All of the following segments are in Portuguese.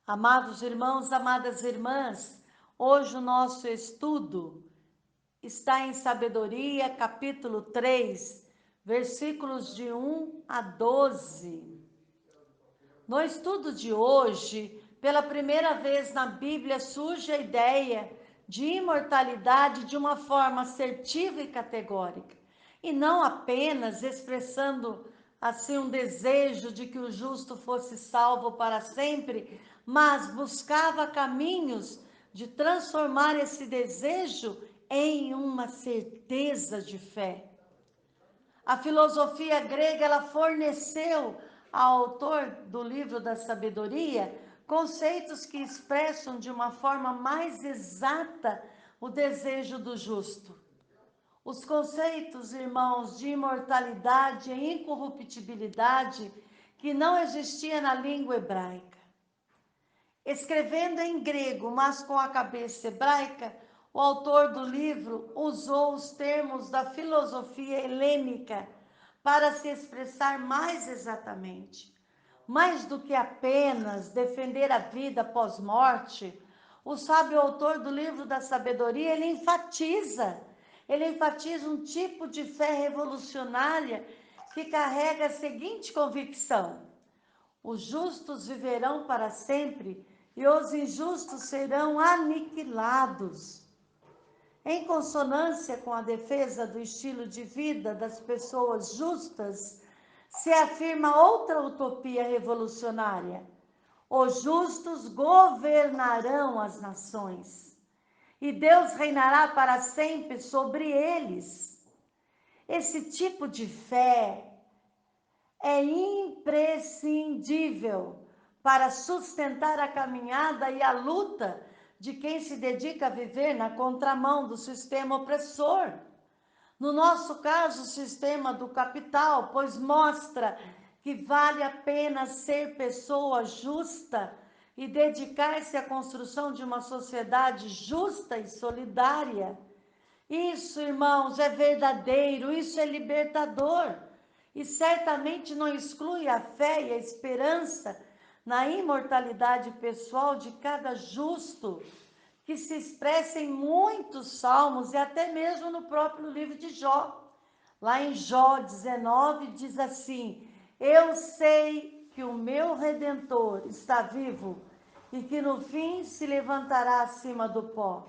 Amados irmãos, amadas irmãs, hoje o nosso estudo está em Sabedoria, capítulo 3, versículos de 1 a 12. No estudo de hoje, pela primeira vez na Bíblia surge a ideia de imortalidade de uma forma assertiva e categórica, e não apenas expressando assim um desejo de que o justo fosse salvo para sempre, mas buscava caminhos de transformar esse desejo em uma certeza de fé. A filosofia grega, ela forneceu ao autor do livro da sabedoria conceitos que expressam de uma forma mais exata o desejo do justo. Os conceitos, irmãos, de imortalidade e incorruptibilidade que não existia na língua hebraica. Escrevendo em grego, mas com a cabeça hebraica, o autor do livro usou os termos da filosofia helênica para se expressar mais exatamente. Mais do que apenas defender a vida pós-morte, o sábio autor do livro da sabedoria, ele enfatiza um tipo de fé revolucionária que carrega a seguinte convicção: os justos viverão para sempre e os injustos serão aniquilados. Em consonância com a defesa do estilo de vida das pessoas justas, se afirma outra utopia revolucionária: os justos governarão as nações e Deus reinará para sempre sobre eles. Esse tipo de fé é imprescindível para sustentar a caminhada e a luta de quem se dedica a viver na contramão do sistema opressor. No nosso caso, o sistema do capital, pois mostra que vale a pena ser pessoa justa e dedicar-se à construção de uma sociedade justa e solidária. Isso, irmãos, é verdadeiro, isso é libertador. E certamente não exclui a fé e a esperança na imortalidade pessoal de cada justo, que se expressa em muitos salmos e até mesmo no próprio livro de Jó. Lá em Jó 19 diz assim: eu sei que o meu Redentor está vivo e que no fim se levantará acima do pó.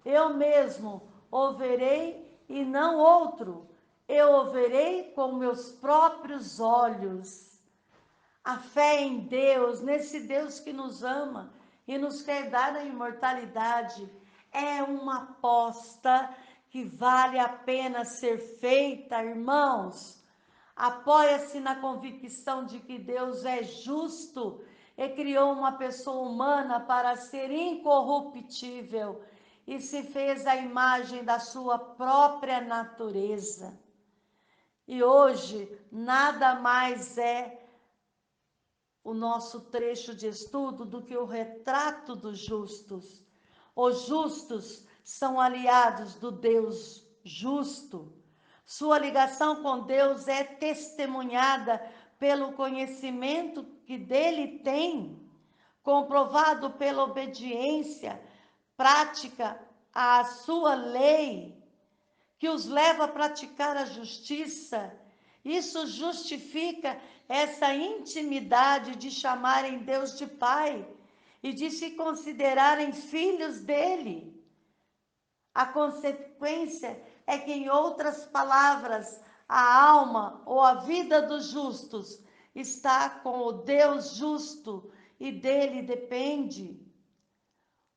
Eu mesmo o verei e não outro, eu o verei com meus próprios olhos. A fé em Deus, nesse Deus que nos ama e nos quer dar a imortalidade, é uma aposta que vale a pena ser feita, irmãos. Apoia-se na convicção de que Deus é justo e criou uma pessoa humana para ser incorruptível e se fez a imagem da sua própria natureza. E hoje, nada mais é o nosso trecho de estudo do que o retrato dos justos. Os justos são aliados do Deus justo. Sua ligação com Deus é testemunhada pelo conhecimento que dele tem, comprovado pela obediência prática à sua lei, que os leva a praticar a justiça. Isso justifica essa intimidade de chamarem Deus de Pai e de se considerarem filhos dele. A consequência é que, em outras palavras, a alma ou a vida dos justos está com o Deus justo e dele depende.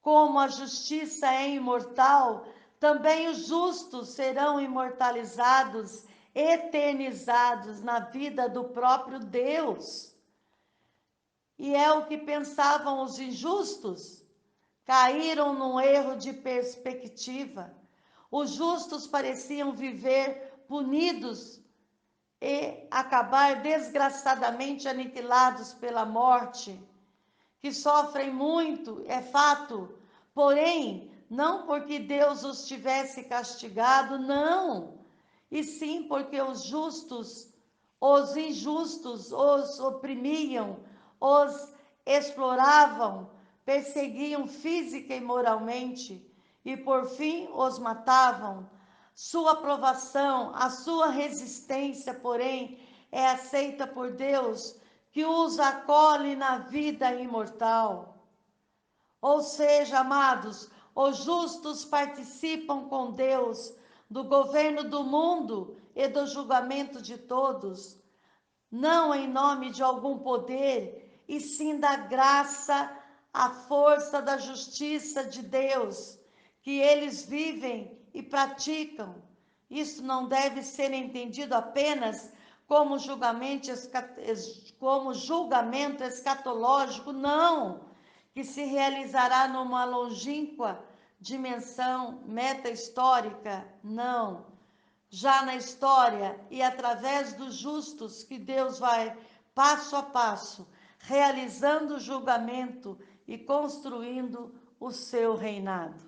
Como a justiça é imortal, também os justos serão imortalizados, eternizados na vida do próprio Deus. E é o que pensavam os injustos. Caíram num erro de perspectiva. Os justos pareciam viver punidos e acabar desgraçadamente aniquilados pela morte. Que sofrem muito, é fato, porém, não porque Deus os tivesse castigado, não, e sim porque os justos, os injustos, os oprimiam, os exploravam, perseguiam física e moralmente e por fim os matavam. Sua aprovação, a sua resistência, porém, é aceita por Deus, que os acolhe na vida imortal. Ou seja, amados, os justos participam com Deus do governo do mundo e do julgamento de todos, não em nome de algum poder, e sim da graça, a força da justiça de Deus, que eles vivem e praticam. Isso não deve ser entendido apenas como julgamento escatológico, não, que se realizará numa longínqua dimensão meta-histórica, não. Já na história e através dos justos que Deus vai passo a passo, realizando o julgamento e construindo o seu reinado.